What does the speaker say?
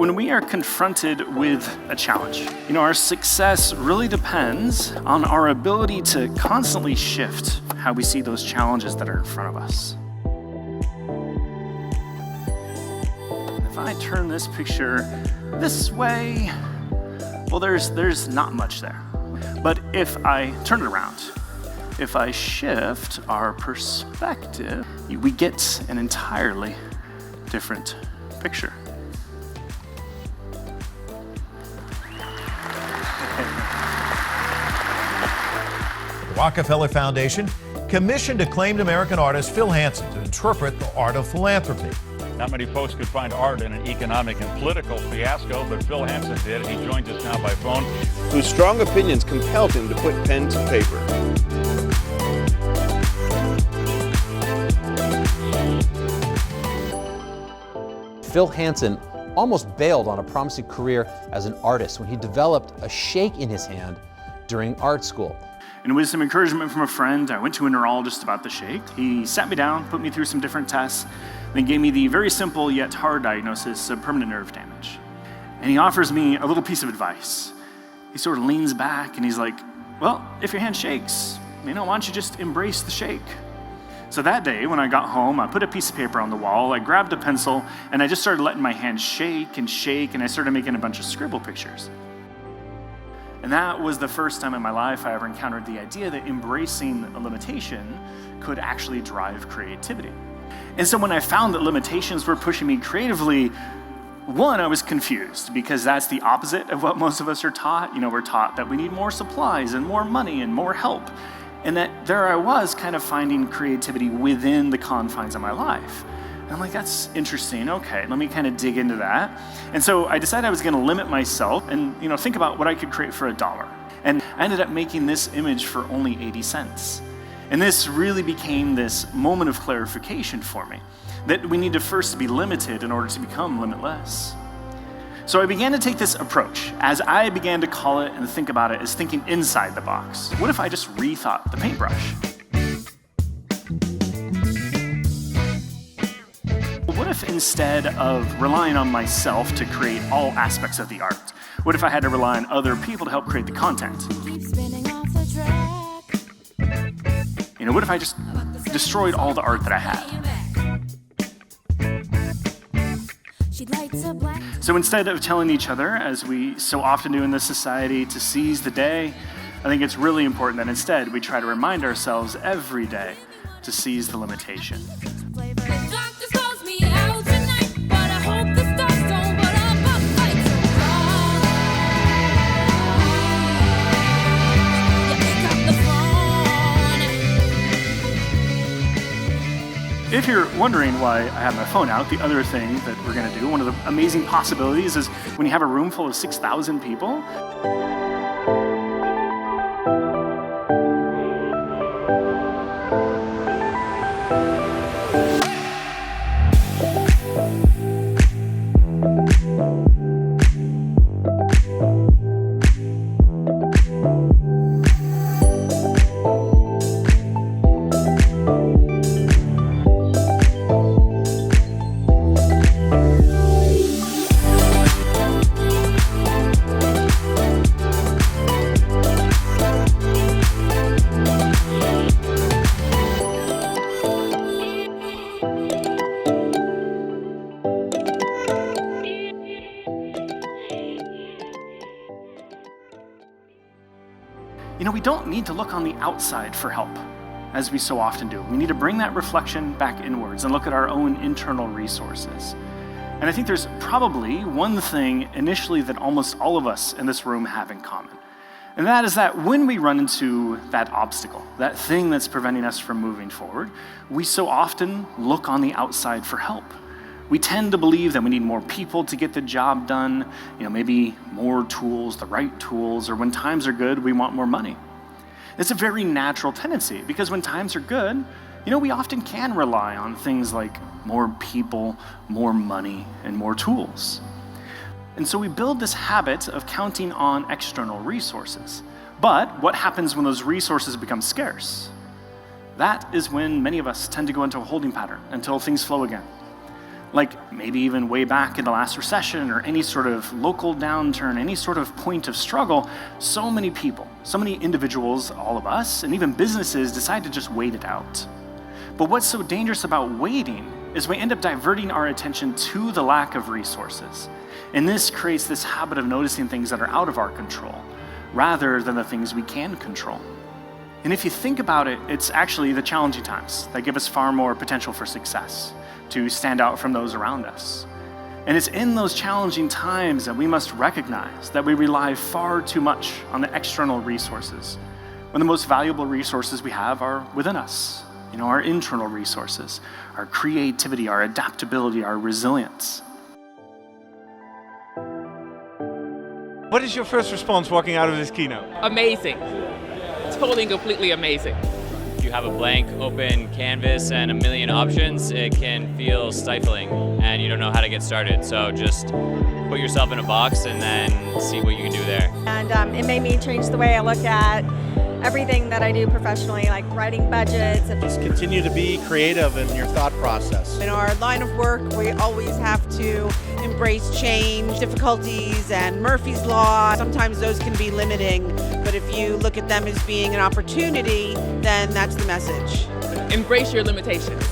When we are confronted with a challenge, our success really depends on our ability to constantly shift how we see those challenges that are in front of us. If I turn this picture this way, well, there's not much there. But if I turn it around, if I shift our perspective, we get an entirely different picture. The Rockefeller Foundation commissioned acclaimed American artist Phil Hansen to interpret the art of philanthropy. Not many folks could find art in an economic and political fiasco, but Phil Hansen did. He joins us now by phone. Whose strong opinions compelled him to put pen to paper. Phil Hansen almost bailed on a promising career as an artist when he developed a shake in his hand during art school. And with some encouragement from a friend, I went to a neurologist about the shake. He sat me down, put me through some different tests, then gave me the very simple yet hard diagnosis of permanent nerve damage. And he offers me a little piece of advice. He sort of leans back and he's like, well, if your hand shakes, why don't you just embrace the shake? So that day, when I got home, I put a piece of paper on the wall, I grabbed a pencil, and I just started letting my hand shake, and I started making a bunch of scribble pictures. And that was the first time in my life I ever encountered the idea that embracing a limitation could actually drive creativity. And so when I found that limitations were pushing me creatively, one, I was confused because that's the opposite of what most of us are taught. We're taught that we need more supplies and more money and more help. And that there I was kind of finding creativity within the confines of my life. And I'm like, that's interesting. Okay, let me kind of dig into that. And so I decided I was going to limit myself and think about what I could create for $1. And I ended up making this image for only 80 cents. And this really became this moment of clarification for me, that we need to first be limited in order to become limitless. So I began to take this approach, as I began to call it and think about it as thinking inside the box. What if I just rethought the paintbrush? What if instead of relying on myself to create all aspects of the art, what if I had to rely on other people to help create the content? What if I just destroyed all the art that I had? So instead of telling each other, as we so often do in this society, to seize the day, I think it's really important that instead we try to remind ourselves every day to seize the limitation. If you're wondering why I have my phone out, the other thing that we're going to do, one of the amazing possibilities, is when you have a room full of 6,000 people, we don't need to look on the outside for help, as we so often do. We need to bring that reflection back inwards and look at our own internal resources. And I think there's probably one thing initially that almost all of us in this room have in common. And that is that when we run into that obstacle, that thing that's preventing us from moving forward, we so often look on the outside for help. We tend to believe that we need more people to get the job done, maybe more tools, the right tools, or when times are good, we want more money. It's a very natural tendency because when times are good, we often can rely on things like more people, more money, and more tools. And so we build this habit of counting on external resources. But what happens when those resources become scarce? That is when many of us tend to go into a holding pattern until things flow again. Like maybe even way back in the last recession or any sort of local downturn, any sort of point of struggle, so many people, so many individuals, all of us, and even businesses decide to just wait it out. But what's so dangerous about waiting is we end up diverting our attention to the lack of resources. And this creates this habit of noticing things that are out of our control, rather than the things we can control. And if you think about it, it's actually the challenging times that give us far more potential for success, to stand out from those around us. And it's in those challenging times that we must recognize that we rely far too much on the external resources, when the most valuable resources we have are within us. Our internal resources, our creativity, our adaptability, our resilience. What is your first response walking out of this keynote? Amazing. Totally and completely amazing. If you have a blank open canvas and a million options, it can feel stifling and you don't know how to get started. So just put yourself in a box and then see what you can do there. And it made me change the way I look at everything that I do professionally, like writing budgets. Just continue to be creative in your thought process. In our line of work, we always have to embrace change, difficulties, and Murphy's Law. Sometimes those can be limiting, but if you look at them as being an opportunity, then that's the message. Embrace your limitations.